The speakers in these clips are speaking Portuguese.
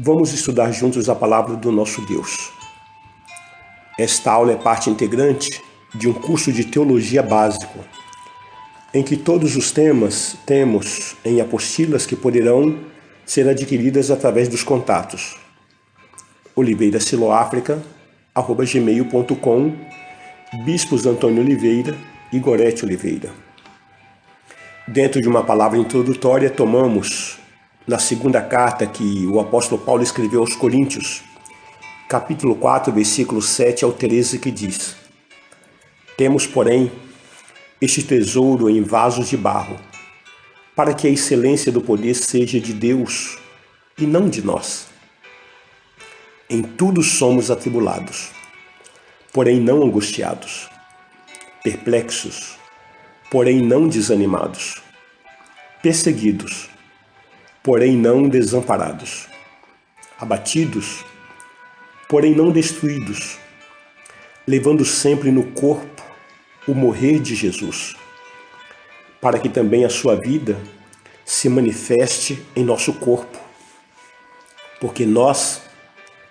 Vamos estudar juntos a palavra do nosso Deus. Esta aula é parte integrante de um curso de teologia básico, em que todos os temas temos em apostilas que poderão ser adquiridas através dos contatos oliveirasiloafrica@gmail.com, Bispos Antônio Oliveira e Gorete Oliveira. Dentro de uma palavra introdutória, tomamos na segunda carta que o apóstolo Paulo escreveu aos Coríntios, capítulo 4, versículo 7 ao 13, que diz: Temos, porém, este tesouro em vasos de barro, para que a excelência do poder seja de Deus e não de nós. Em tudo somos atribulados, porém não angustiados, perplexos, porém não desanimados, perseguidos, porém não desamparados, abatidos, porém não destruídos, levando sempre no corpo o morrer de Jesus, para que também a sua vida se manifeste em nosso corpo. Porque nós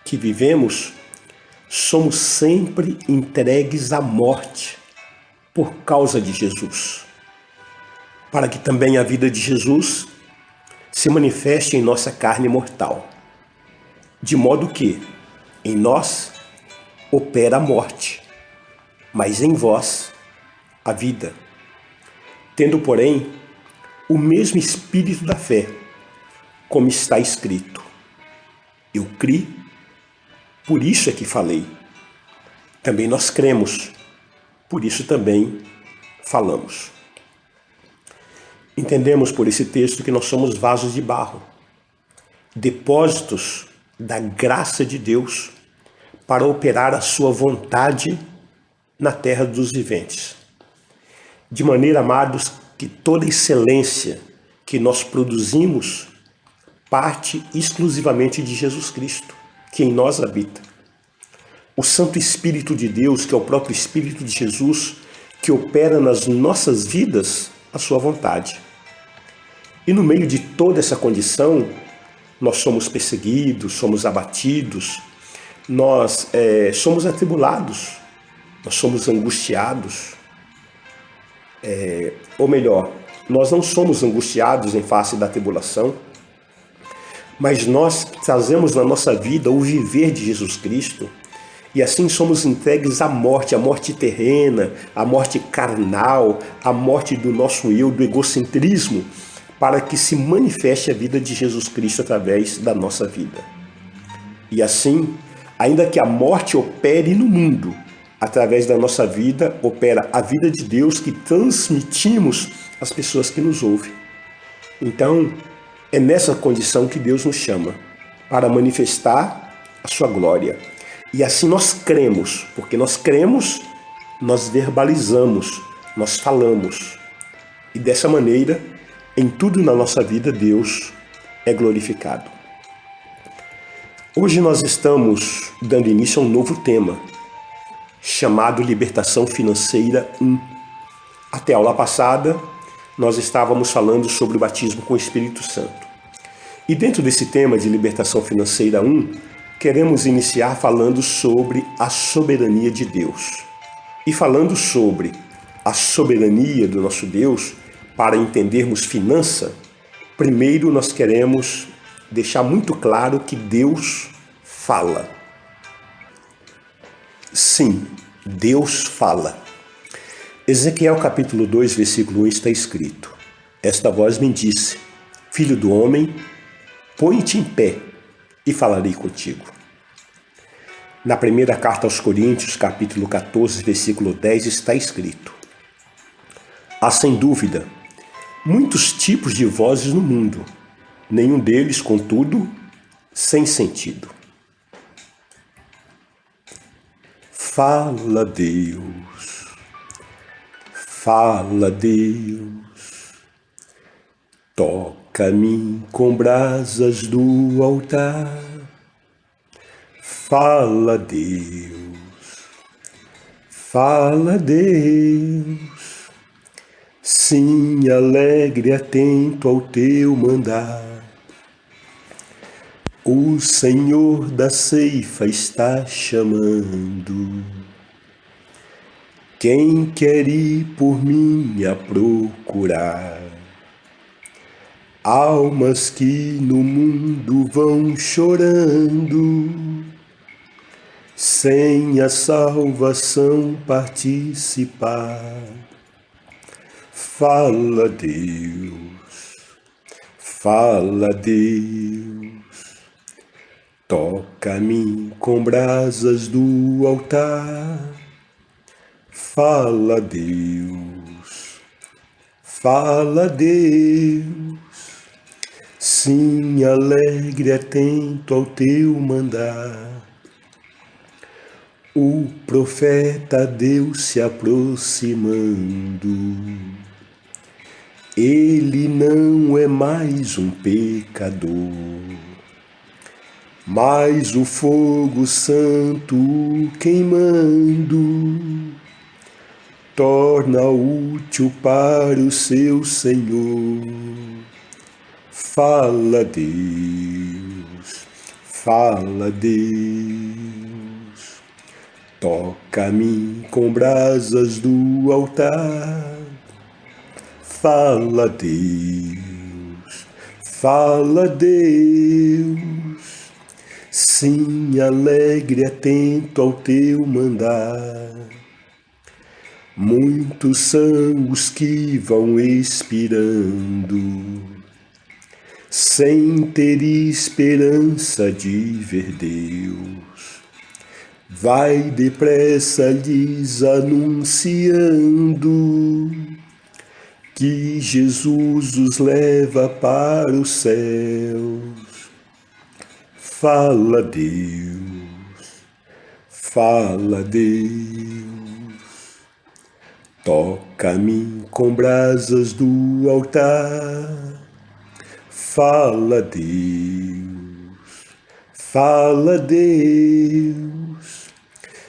que vivemos somos sempre entregues à morte por causa de Jesus, para que também a vida de Jesus se manifeste em nossa carne mortal, de modo que em nós opera a morte, mas em vós a vida. Tendo, porém, o mesmo espírito da fé, como está escrito: Eu criei, por isso é que falei. Também nós cremos, por isso também falamos. Entendemos por esse texto que nós somos vasos de barro, depósitos da graça de Deus para operar a sua vontade na terra dos viventes. De maneira, amados, que toda excelência que nós produzimos parte exclusivamente de Jesus Cristo, que em nós habita. O Santo Espírito de Deus, que é o próprio Espírito de Jesus, que opera nas nossas vidas a sua vontade. E no meio de toda essa condição, nós somos perseguidos, somos abatidos, nós somos atribulados, nós somos angustiados. Ou melhor, nós não somos angustiados em face da tribulação, mas nós trazemos na nossa vida o viver de Jesus Cristo, e assim somos entregues à morte, a morte terrena, a morte carnal, a morte do nosso eu, do egocentrismo, para que se manifeste a vida de Jesus Cristo através da nossa vida. E assim, ainda que a morte opere no mundo, através da nossa vida, opera a vida de Deus que transmitimos às pessoas que nos ouvem. Então, é nessa condição que Deus nos chama, para manifestar a sua glória. E assim nós cremos, porque nós cremos, nós verbalizamos, nós falamos. E dessa maneira, em tudo na nossa vida, Deus é glorificado. Hoje nós estamos dando início a um novo tema, chamado Libertação Financeira 1. Até a aula passada, nós estávamos falando sobre o batismo com o Espírito Santo. E dentro desse tema de Libertação Financeira 1, queremos iniciar falando sobre a soberania de Deus. E falando sobre a soberania do nosso Deus, para entendermos finança, primeiro nós queremos deixar muito claro que Deus fala. Sim, Deus fala. Ezequiel capítulo 2, versículo 1 está escrito: Esta voz me disse: Filho do homem, põe-te em pé e falarei contigo. Na primeira carta aos Coríntios, capítulo 14, versículo 10, está escrito: Há sem dúvida muitos tipos de vozes no mundo, nenhum deles, contudo, sem sentido. Fala, Deus, fala, Deus, toca-me com brasas do altar. Fala, Deus, fala, Deus, sim, alegre, atento ao teu mandar. O Senhor da ceifa está chamando. Quem quer ir por mim a procurar? Almas que no mundo vão chorando, sem a salvação participar. Fala, Deus, fala, Deus, toca-me com brasas do altar. Fala, Deus, fala, Deus, sim, alegre, atento ao teu mandar. O profeta Deus se aproximando. Ele não é mais um pecador, mas o fogo santo queimando torna útil para o seu Senhor. Fala, Deus, fala, Deus, toca-me com brasas do altar. Fala, Deus, fala, Deus, sim, alegre, atento ao teu mandar. Muitos são os que vão expirando, sem ter esperança de ver Deus. Vai depressa lhes anunciando que Jesus os leva para os céus. Fala, Deus, fala, Deus, toca-me com brasas do altar. Fala, Deus, fala, Deus,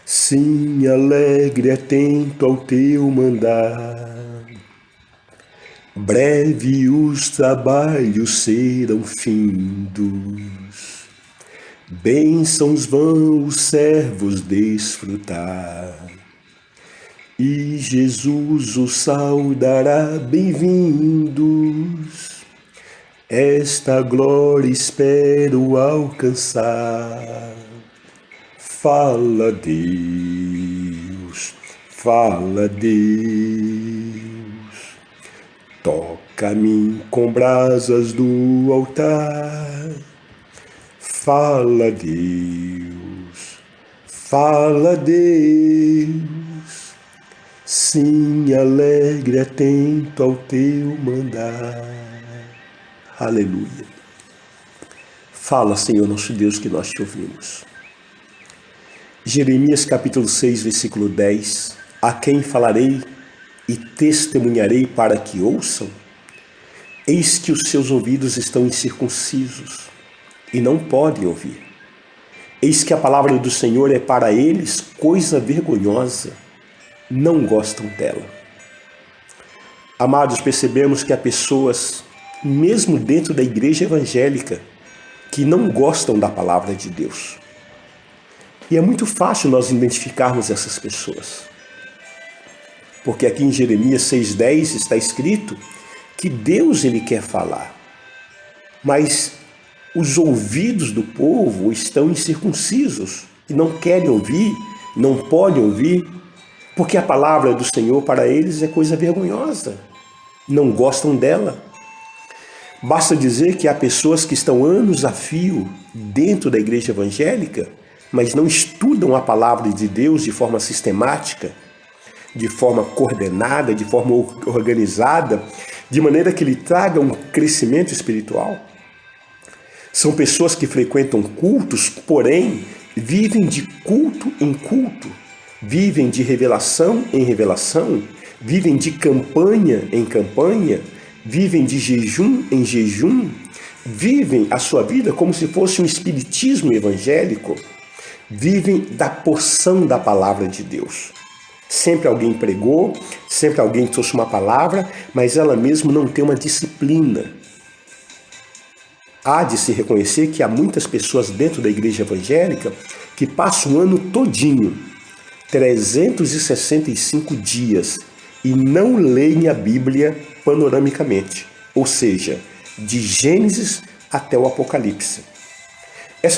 sim, alegre, atento ao teu mandar. Breve os trabalhos serão findos, bênçãos vão os servos desfrutar, e Jesus os saudará bem-vindos. Esta glória espero alcançar. Fala, Deus, fala, Deus, toca-me com brasas do altar. Fala, Deus, fala, Deus, sim, alegre, atento ao teu mandar. Aleluia. Fala, Senhor nosso Deus, que nós te ouvimos. Jeremias capítulo 6, versículo 10. A quem falarei e testemunharei para que ouçam? Eis que os seus ouvidos estão incircuncisos e não podem ouvir. Eis que a palavra do Senhor é para eles coisa vergonhosa, não gostam dela. Amados, percebemos que há pessoas, mesmo dentro da igreja evangélica, que não gostam da palavra de Deus. E é muito fácil nós identificarmos essas pessoas. Porque aqui em Jeremias 6,10 está escrito que Deus ele quer falar, mas os ouvidos do povo estão incircuncisos e não querem ouvir, não podem ouvir, porque a palavra do Senhor para eles é coisa vergonhosa, não gostam dela. Basta dizer que há pessoas que estão anos a fio dentro da igreja evangélica, mas não estudam a palavra de Deus de forma sistemática, de forma coordenada, de forma organizada, de maneira que lhe traga um crescimento espiritual. São pessoas que frequentam cultos, porém vivem de culto em culto, vivem de revelação em revelação, vivem de campanha em campanha, vivem de jejum em jejum, vivem a sua vida como se fosse um espiritismo evangélico, vivem da porção da palavra de Deus. Sempre alguém pregou, sempre alguém trouxe uma palavra, mas ela mesma não tem uma disciplina. há de se reconhecer que há muitas pessoas dentro da igreja evangélica que passam o ano todinho, 365 dias, e não leem a Bíblia panoramicamente, ou seja, de Gênesis até o Apocalipse.